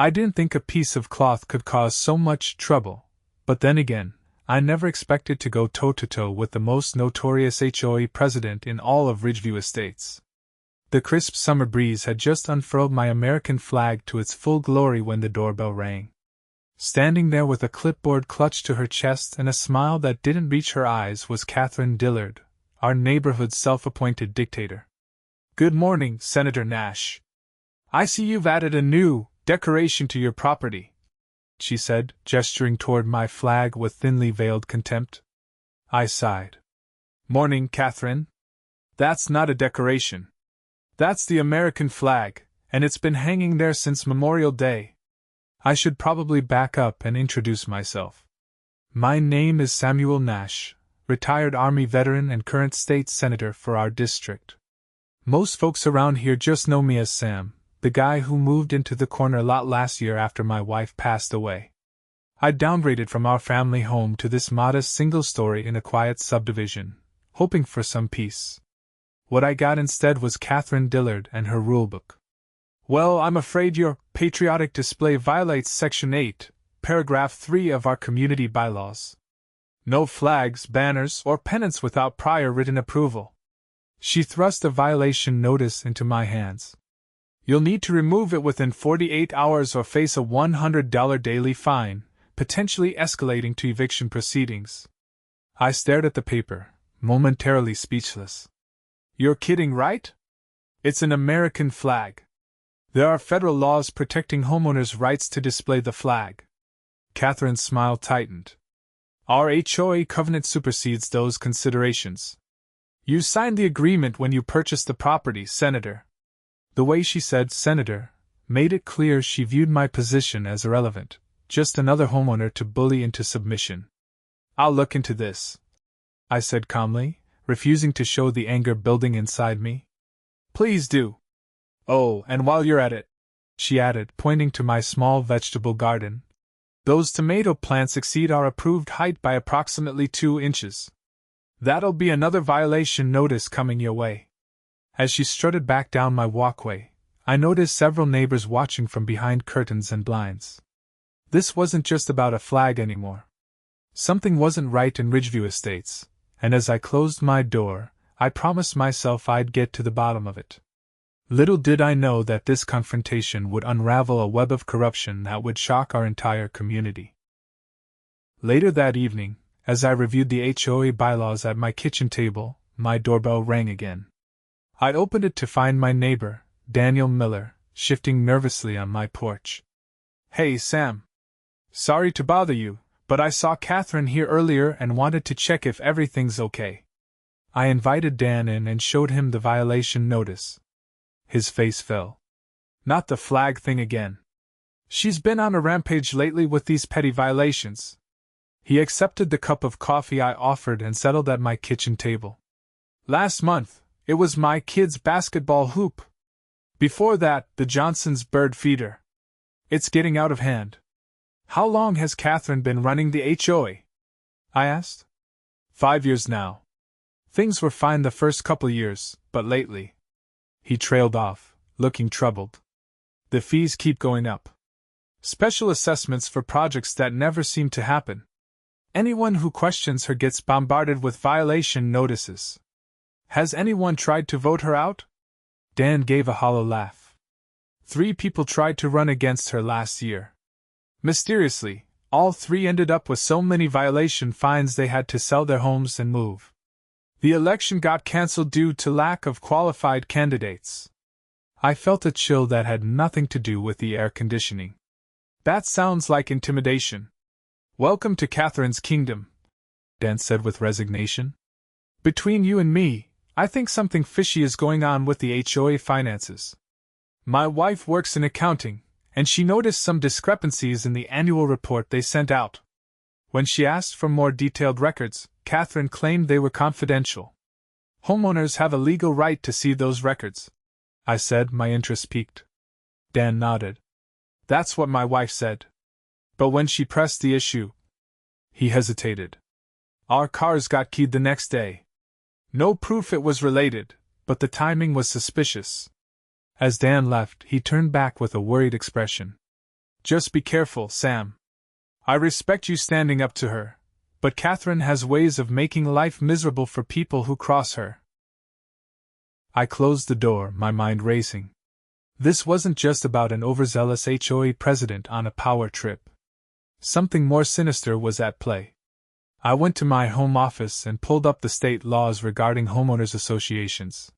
I didn't think a piece of cloth could cause so much trouble, but then again, I never expected to go toe-to-toe with the most notorious HOA president in all of Ridgeview Estates. The crisp summer breeze had just unfurled my American flag to its full glory when the doorbell rang. Standing there with a clipboard clutched to her chest and a smile that didn't reach her eyes was Catherine Dillard, our neighborhood's self-appointed dictator. "Good morning, Senator Nash. I see you've added a new decoration to your property," she said, gesturing toward my flag with thinly veiled contempt. I sighed. "Morning, Catherine. That's not a decoration. That's the American flag, and it's been hanging there since Memorial Day." I should probably back up and introduce myself. My name is Samuel Nash, retired Army veteran and current state senator for our district. Most folks around here just know me as Sam, the guy who moved into the corner lot last year after my wife passed away. I downgraded from our family home to this modest single story in a quiet subdivision, hoping for some peace. What I got instead was Catherine Dillard and her rulebook. "Well, I'm afraid your patriotic display violates Section 8, Paragraph 3 of our community bylaws. No flags, banners, or pennants without prior written approval." She thrust a violation notice into my hands. "You'll need to remove it within 48 hours or face a $100 daily fine, potentially escalating to eviction proceedings." I stared at the paper, momentarily speechless. "You're kidding, right? It's an American flag. There are federal laws protecting homeowners' rights to display the flag." Catherine's smile tightened. "Our HOA covenant supersedes those considerations. You signed the agreement when you purchased the property, Senator." The way she said "Senator" made it clear she viewed my position as irrelevant, just another homeowner to bully into submission. "I'll look into this," I said calmly, refusing to show the anger building inside me. "Please do. Oh, and while you're at it," she added, pointing to my small vegetable garden, "those tomato plants exceed our approved height by approximately 2 inches. That'll be another violation notice coming your way." As she strutted back down my walkway, I noticed several neighbors watching from behind curtains and blinds. This wasn't just about a flag anymore. Something wasn't right in Ridgeview Estates, and as I closed my door, I promised myself I'd get to the bottom of it. Little did I know that this confrontation would unravel a web of corruption that would shock our entire community. Later that evening, as I reviewed the HOA bylaws at my kitchen table, my doorbell rang again. I opened it to find my neighbor, Daniel Miller, shifting nervously on my porch. "Hey, Sam. Sorry to bother you, but I saw Catherine here earlier and wanted to check if everything's okay." I invited Dan in and showed him the violation notice. His face fell. "Not the flag thing again. She's been on a rampage lately with these petty violations." He accepted the cup of coffee I offered and settled at my kitchen table. "Last month, it was my kid's basketball hoop. Before that, the Johnson's bird feeder. It's getting out of hand." "How long has Catherine been running the HOA?" I asked. 5 years now. Things were fine the first couple years, but lately." He trailed off, looking troubled. "The fees keep going up. Special assessments for projects that never seem to happen. Anyone who questions her gets bombarded with violation notices. Has anyone tried to vote her out?" Dan gave a hollow laugh. 3 people tried to run against her last year. Mysteriously, all 3 ended up with so many violation fines they had to sell their homes and move. The election got cancelled due to lack of qualified candidates." I felt a chill that had nothing to do with the air conditioning. "That sounds like intimidation. Welcome to Catherine's kingdom," Dan said with resignation. "Between you and me, I think something fishy is going on with the HOA finances. My wife works in accounting, and she noticed some discrepancies in the annual report they sent out. When she asked for more detailed records, Catherine claimed they were confidential. Homeowners have a legal right to see those records," I said, my interest piqued. Dan nodded. "That's what my wife said. But when she pressed the issue..." He hesitated. "Our cars got keyed the next day. No proof it was related, but the timing was suspicious." As Dan left, he turned back with a worried expression. Just be careful, Sam. I respect you standing up to her, but Catherine has ways of making life miserable for people who cross her. I closed the door, my mind racing. This wasn't just about an overzealous HOA president on a power trip. Something more sinister was at play. I went to my home office and pulled up the state laws regarding homeowners associations.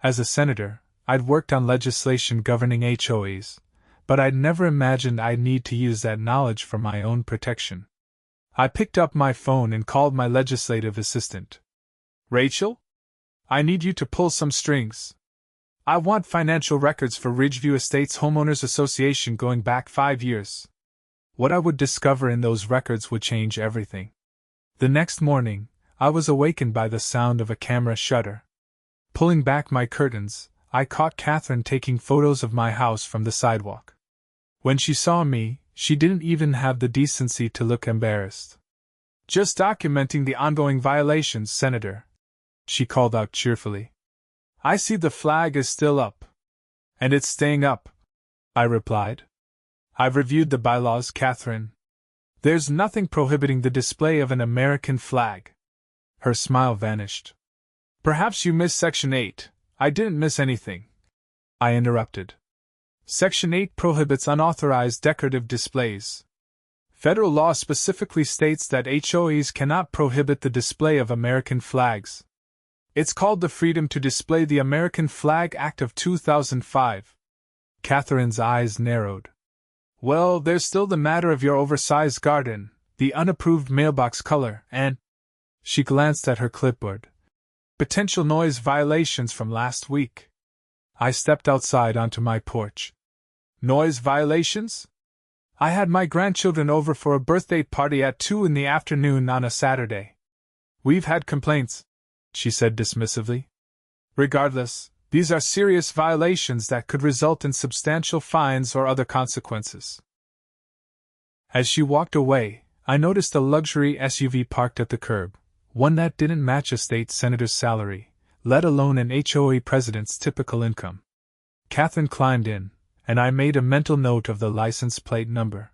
As a senator, I'd worked on legislation governing HOAs, but I'd never imagined I'd need to use that knowledge for my own protection. I picked up my phone and called my legislative assistant. Rachel? I need you to pull some strings. I want financial records for Ridgeview Estates Homeowners Association going back 5 years. What I would discover in those records would change everything. The next morning, I was awakened by the sound of a camera shutter. Pulling back my curtains, I caught Catherine taking photos of my house from the sidewalk. When she saw me, she didn't even have the decency to look embarrassed. Just documenting the ongoing violations, Senator, she called out cheerfully. I see the flag is still up. And it's staying up, I replied. I've reviewed the bylaws, Catherine. There's nothing prohibiting the display of an American flag. Her smile vanished. Perhaps you missed Section 8. I didn't miss anything, I interrupted. Section 8 prohibits unauthorized decorative displays. Federal law specifically states that HOAs cannot prohibit the display of American flags. It's called the Freedom to Display the American Flag Act of 2005. Catherine's eyes narrowed. Well, there's still the matter of your oversized garden, the unapproved mailbox color, and… She glanced at her clipboard. Potential noise violations from last week. I stepped outside onto my porch. Noise violations? I had my grandchildren over for a birthday party at 2 in the afternoon on a Saturday. We've had complaints, she said dismissively. Regardless, these are serious violations that could result in substantial fines or other consequences. As she walked away, I noticed a luxury SUV parked at the curb, one that didn't match a state senator's salary, let alone an HOA president's typical income. Catherine climbed in, and I made a mental note of the license plate number.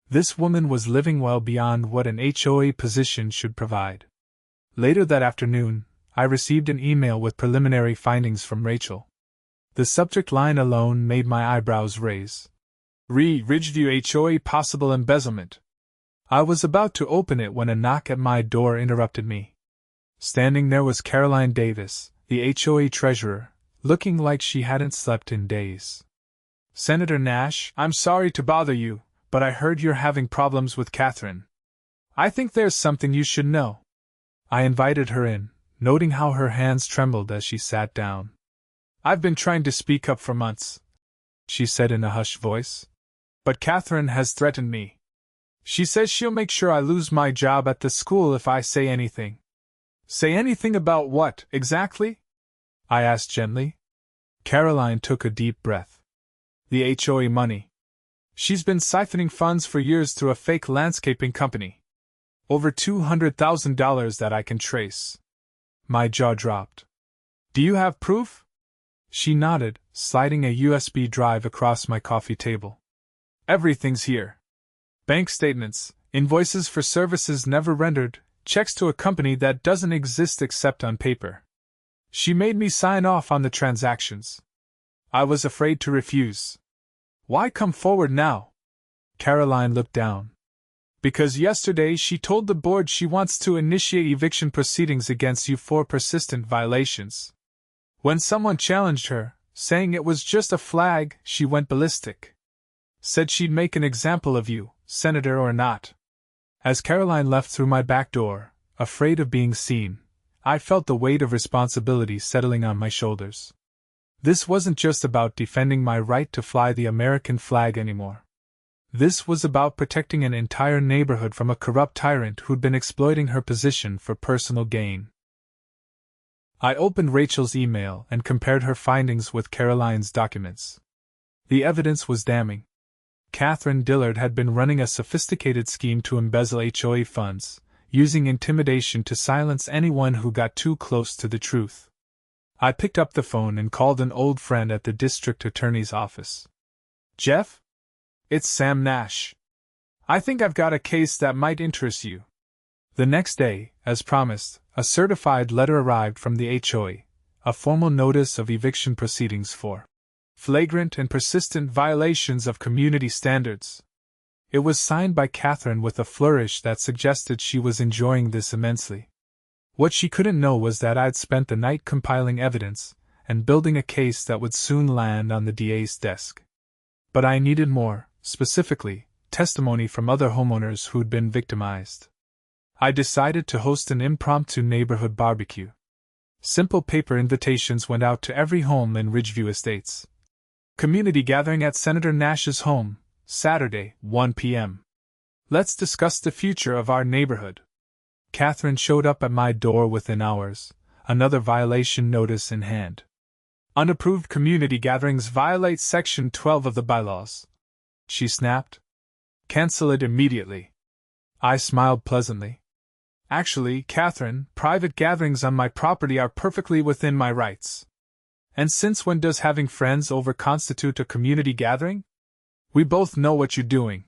This woman was living well beyond what an HOA position should provide. Later that afternoon, I received an email with preliminary findings from Rachel. The subject line alone made my eyebrows raise. Ridgeview HOA possible embezzlement. I was about to open it when a knock at my door interrupted me. Standing there was Caroline Davis, the HOA treasurer, looking like she hadn't slept in days. Senator Nash, I'm sorry to bother you, but I heard you're having problems with Catherine. I think there's something you should know. I invited her in, noting how her hands trembled as she sat down. I've been trying to speak up for months, she said in a hushed voice. But Catherine has threatened me. She says she'll make sure I lose my job at the school if I say anything. Say anything about what, exactly? I asked gently. Caroline took a deep breath. The HOA money. She's been siphoning funds for years through a fake landscaping company. Over $200,000 that I can trace. My jaw dropped. Do you have proof? She nodded, sliding a USB drive across my coffee table. Everything's here. Bank statements, invoices for services never rendered, checks to a company that doesn't exist except on paper. She made me sign off on the transactions. I was afraid to refuse. Why come forward now? Caroline looked down. Because yesterday she told the board she wants to initiate eviction proceedings against you for persistent violations. When someone challenged her, saying it was just a flag, she went ballistic. Said she'd make an example of you, senator or not. As Caroline left through my back door, afraid of being seen, I felt the weight of responsibility settling on my shoulders. This wasn't just about defending my right to fly the American flag anymore. This was about protecting an entire neighborhood from a corrupt tyrant who'd been exploiting her position for personal gain. I opened Rachel's email and compared her findings with Caroline's documents. The evidence was damning. Catherine Dillard had been running a sophisticated scheme to embezzle HOA funds, using intimidation to silence anyone who got too close to the truth. I picked up the phone and called an old friend at the district attorney's office. Jeff? It's Sam Nash. I think I've got a case that might interest you. The next day, as promised, a certified letter arrived from the HOA, a formal notice of eviction proceedings for flagrant and persistent violations of community standards. It was signed by Catherine with a flourish that suggested she was enjoying this immensely. What she couldn't know was that I'd spent the night compiling evidence and building a case that would soon land on the DA's desk. But I needed more, specifically, testimony from other homeowners who'd been victimized. I decided to host an impromptu neighborhood barbecue. Simple paper invitations went out to every home in Ridgeview Estates. Community gathering at Senator Nash's home, Saturday, 1 p.m. Let's discuss the future of our neighborhood. Catherine showed up at my door within hours, another violation notice in hand. Unapproved community gatherings violate Section 12 of the bylaws, she snapped. Cancel it immediately. I smiled pleasantly. Actually, Catherine, private gatherings on my property are perfectly within my rights. And since when does having friends over constitute a community gathering? We both know what you're doing,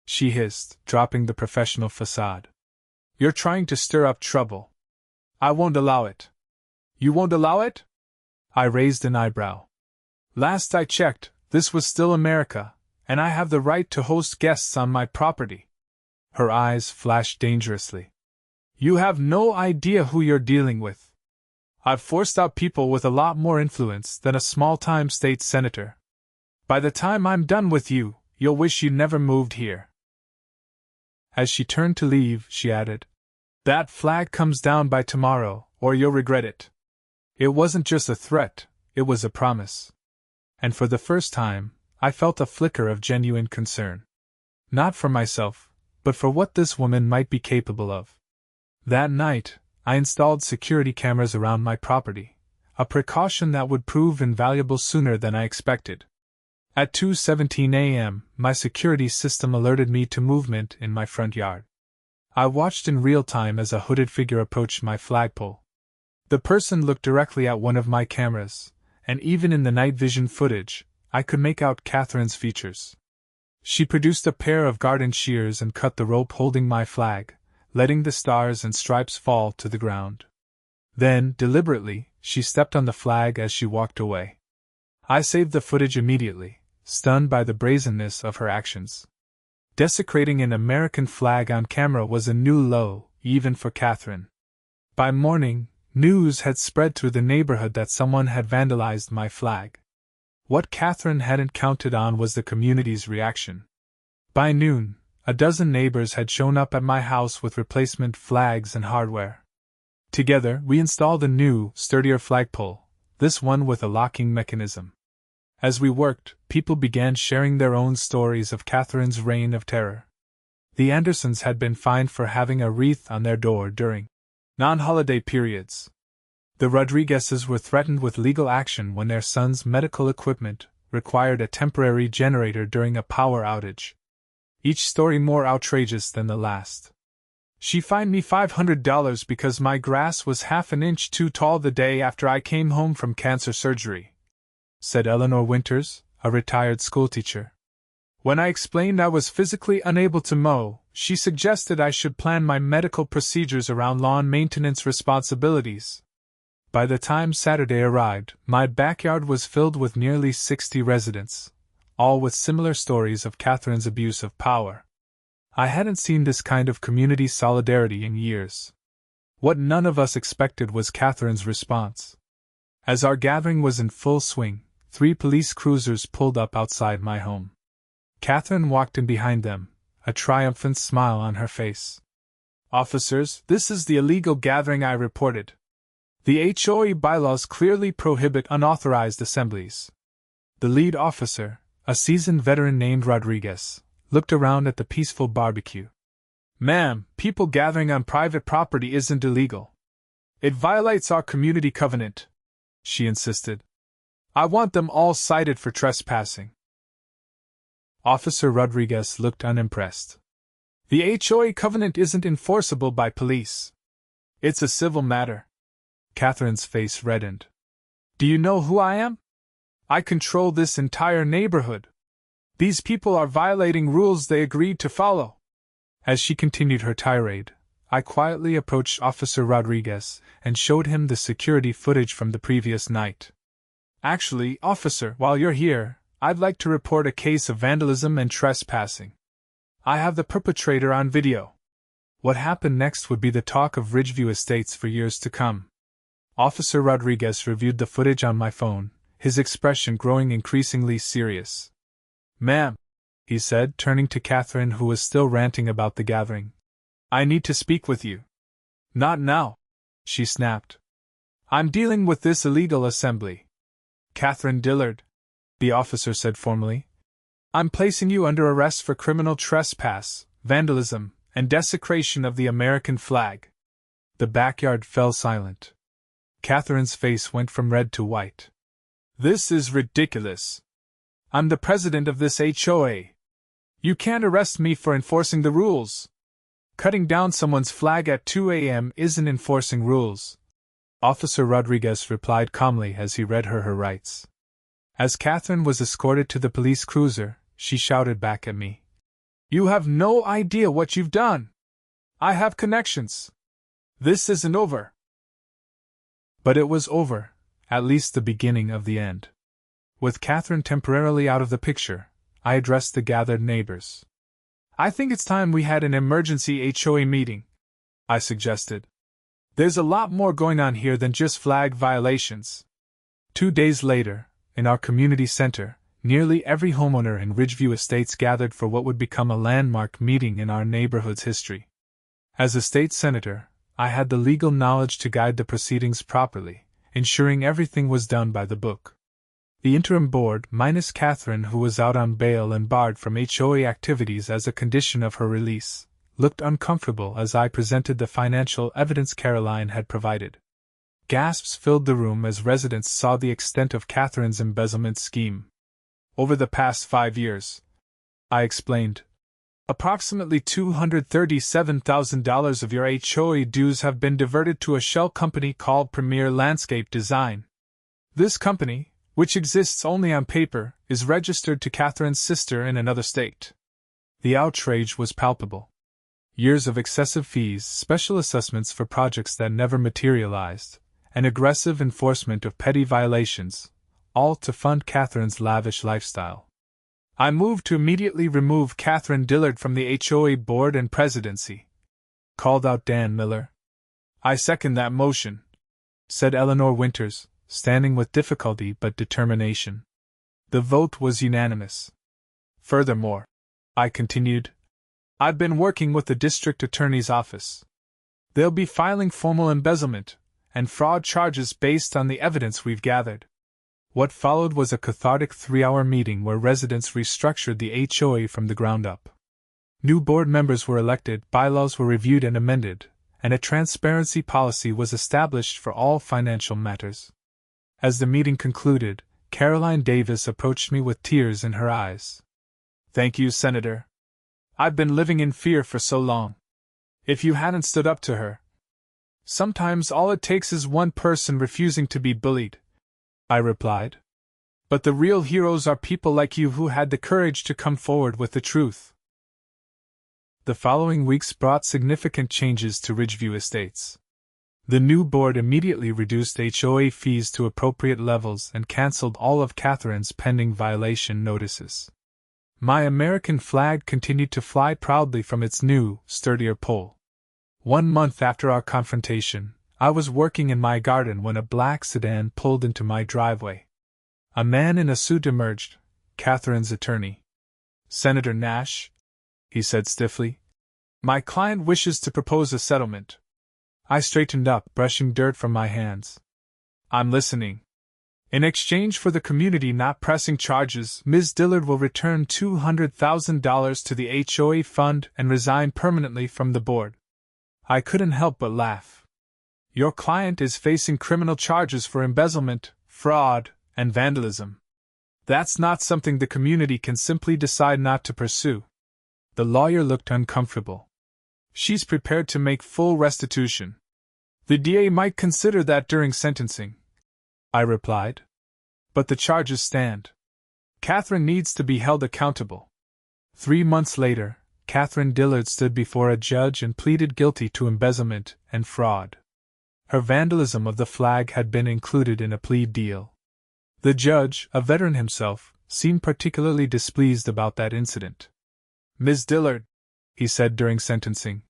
she hissed, dropping the professional facade. You're trying to stir up trouble. I won't allow it. You won't allow it? I raised an eyebrow. Last I checked, this was still America, and I have the right to host guests on my property. Her eyes flashed dangerously. You have no idea who you're dealing with. I've forced out people with a lot more influence than a small-time state senator. By the time I'm done with you, you'll wish you never moved here. As she turned to leave, she added, That flag comes down by tomorrow, or you'll regret it. It wasn't just a threat, it was a promise. And for the first time, I felt a flicker of genuine concern. Not for myself, but for what this woman might be capable of. That night, I installed security cameras around my property, a precaution that would prove invaluable sooner than I expected. At 2:17 a.m., my security system alerted me to movement in my front yard. I watched in real time as a hooded figure approached my flagpole. The person looked directly at one of my cameras, and even in the night vision footage, I could make out Catherine's features. She produced a pair of garden shears and cut the rope holding my flag, letting the stars and stripes fall to the ground. Then, deliberately, she stepped on the flag as she walked away. I saved the footage immediately, stunned by the brazenness of her actions. Desecrating an American flag on camera was a new low, even for Catherine. By morning, news had spread through the neighborhood that someone had vandalized my flag. What Catherine hadn't counted on was the community's reaction. By noon, a dozen neighbors had shown up at my house with replacement flags and hardware. Together, we installed a new, sturdier flagpole, this one with a locking mechanism. As we worked, people began sharing their own stories of Catherine's reign of terror. The Andersons had been fined for having a wreath on their door during non-holiday periods. The Rodriguezes were threatened with legal action when their son's medical equipment required a temporary generator during a power outage. Each story more outrageous than the last. She fined me $500 because my grass was half an inch too tall the day after I came home from cancer surgery, said Eleanor Winters, a retired schoolteacher. When I explained I was physically unable to mow, she suggested I should plan my medical procedures around lawn maintenance responsibilities. By the time Saturday arrived, my backyard was filled with nearly 60 residents, all with similar stories of Catherine's abuse of power. I hadn't seen this kind of community solidarity in years. What none of us expected was Catherine's response. As our gathering was in full swing, 3 police cruisers pulled up outside my home. Catherine walked in behind them, a triumphant smile on her face. Officers, this is the illegal gathering I reported. The HOA bylaws clearly prohibit unauthorized assemblies. The lead officer, a seasoned veteran named Rodriguez, looked around at the peaceful barbecue. Ma'am, people gathering on private property isn't illegal. It violates our community covenant, she insisted. I want them all cited for trespassing. Officer Rodriguez looked unimpressed. The HOA covenant isn't enforceable by police. It's a civil matter. Catherine's face reddened. Do you know who I am? I control this entire neighborhood. These people are violating rules they agreed to follow." As she continued her tirade, I quietly approached Officer Rodriguez and showed him the security footage from the previous night. "Actually, officer, while you're here, I'd like to report a case of vandalism and trespassing. I have the perpetrator on video." What happened next would be the talk of Ridgeview Estates for years to come. Officer Rodriguez reviewed the footage on my phone, his expression growing increasingly serious. "Ma'am," he said, turning to Catherine, who was still ranting about the gathering, "I need to speak with you." "Not now," she snapped. "I'm dealing with this illegal assembly." "Catherine Dillard," the officer said formally, "I'm placing you under arrest for criminal trespass, vandalism, and desecration of the American flag." The backyard fell silent. Catherine's face went from red to white. "This is ridiculous. I'm the president of this HOA. You can't arrest me for enforcing the rules. Cutting down someone's flag at 2 a.m. isn't enforcing rules." Officer Rodriguez replied calmly as he read her rights. As Catherine was escorted to the police cruiser, she shouted back at me, "You have no idea what you've done. I have connections. This isn't over." But it was over, at least the beginning of the end. With Catherine temporarily out of the picture, I addressed the gathered neighbors. "I think it's time we had an emergency HOA meeting," I suggested. "There's a lot more going on here than just flag violations." 2 days later, in our community center, nearly every homeowner in Ridgeview Estates gathered for what would become a landmark meeting in our neighborhood's history. As a state senator, I had the legal knowledge to guide the proceedings properly, ensuring everything was done by the book. The interim board, minus Catherine, who was out on bail and barred from HOA activities as a condition of her release, looked uncomfortable as I presented the financial evidence Caroline had provided. Gasps filled the room as residents saw the extent of Catherine's embezzlement scheme. "Over the past 5 years," I explained, "approximately $237,000 of your HOA dues have been diverted to a shell company called Premier Landscape Design. This company, which exists only on paper, is registered to Catherine's sister in another state." The outrage was palpable. Years of excessive fees, special assessments for projects that never materialized, and aggressive enforcement of petty violations, all to fund Catherine's lavish lifestyle. "I move to immediately remove Catherine Dillard from the HOA board and presidency," called out Dan Miller. "I second that motion," said Eleanor Winters, standing with difficulty but determination. The vote was unanimous. "Furthermore," I continued, "I've been working with the district attorney's office. They'll be filing formal embezzlement and fraud charges based on the evidence we've gathered." What followed was a cathartic 3-hour meeting where residents restructured the HOA from the ground up. New board members were elected, bylaws were reviewed and amended, and a transparency policy was established for all financial matters. As the meeting concluded, Caroline Davis approached me with tears in her eyes. "Thank you, Senator. I've been living in fear for so long. If you hadn't stood up to her. Sometimes all it takes is one person refusing to be bullied," I replied. "But the real heroes are people like you who had the courage to come forward with the truth." The following weeks brought significant changes to Ridgeview Estates. The new board immediately reduced HOA fees to appropriate levels and canceled all of Catherine's pending violation notices. My American flag continued to fly proudly from its new, sturdier pole. 1 month after our confrontation, I was working in my garden when a black sedan pulled into my driveway. A man in a suit emerged, Catherine's attorney. "Senator Nash," he said stiffly, "my client wishes to propose a settlement." I straightened up, brushing dirt from my hands. "I'm listening." "In exchange for the community not pressing charges, Ms. Dillard will return $200,000 to the HOA fund and resign permanently from the board." I couldn't help but laugh. "Your client is facing criminal charges for embezzlement, fraud, and vandalism. That's not something the community can simply decide not to pursue." The lawyer looked uncomfortable. "She's prepared to make full restitution. The DA might consider that during sentencing," I replied. "But the charges stand." Catherine needs to be held accountable. 3 months later, Catherine Dillard stood before a judge and pleaded guilty to embezzlement and fraud. Her vandalism of the flag had been included in a plea deal. The judge, a veteran himself, seemed particularly displeased about that incident. "Ms. Dillard," he said during sentencing,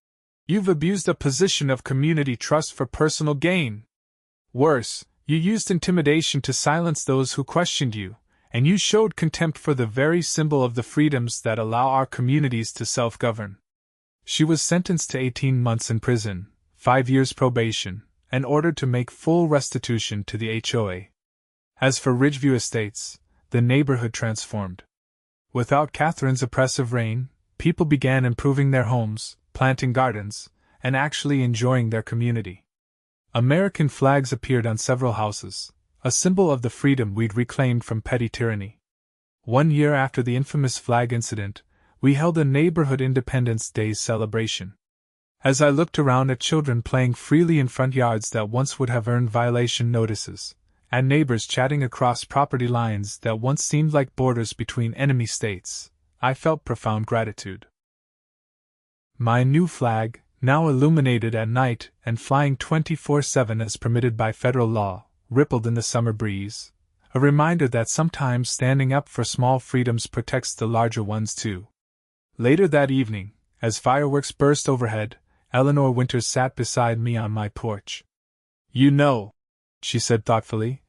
"you've abused a position of community trust for personal gain. Worse, you used intimidation to silence those who questioned you, and you showed contempt for the very symbol of the freedoms that allow our communities to self-govern." She was sentenced to 18 months in prison, 5 years probation, and ordered to make full restitution to the HOA. As for Ridgeview Estates, the neighborhood transformed. Without Catherine's oppressive reign, people began improving their homes, planting gardens, and actually enjoying their community. American flags appeared on several houses, a symbol of the freedom we'd reclaimed from petty tyranny. 1 year after the infamous flag incident, we held a neighborhood Independence Day celebration. As I looked around at children playing freely in front yards that once would have earned violation notices, and neighbors chatting across property lines that once seemed like borders between enemy states, I felt profound gratitude. My new flag, now illuminated at night and flying 24/7 as permitted by federal law, rippled in the summer breeze, a reminder that sometimes standing up for small freedoms protects the larger ones too. Later that evening, as fireworks burst overhead, Eleanor Winters sat beside me on my porch. "You know," she said thoughtfully,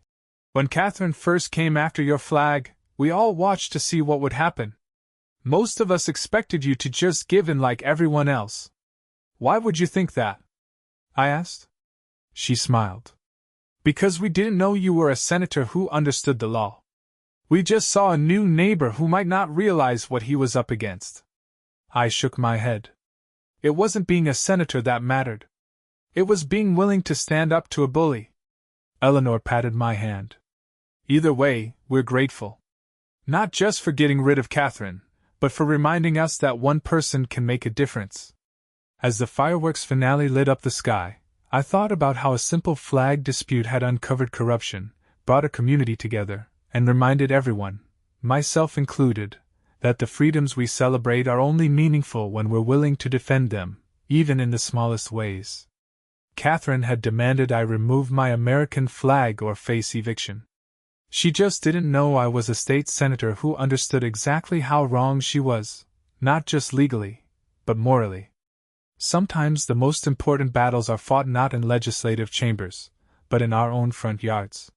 "when Catherine first came after your flag, we all watched to see what would happen. Most of us expected you to just give in like everyone else. Why would you think that?" I asked. She smiled. "Because we didn't know you were a senator who understood the law. We just saw a new neighbor who might not realize what he was up against." I shook my head. It wasn't being a senator that mattered. It was being willing to stand up to a bully. Eleanor patted my hand. "Either way, we're grateful. Not just for getting rid of Catherine, but for reminding us that one person can make a difference." As the fireworks finale lit up the sky, I thought about how a simple flag dispute had uncovered corruption, brought a community together, and reminded everyone, myself included, that the freedoms we celebrate are only meaningful when we're willing to defend them, even in the smallest ways. Catherine had demanded I remove my American flag or face eviction. She just didn't know I was a state senator who understood exactly how wrong she was, not just legally, but morally. Sometimes the most important battles are fought not in legislative chambers, but in our own front yards.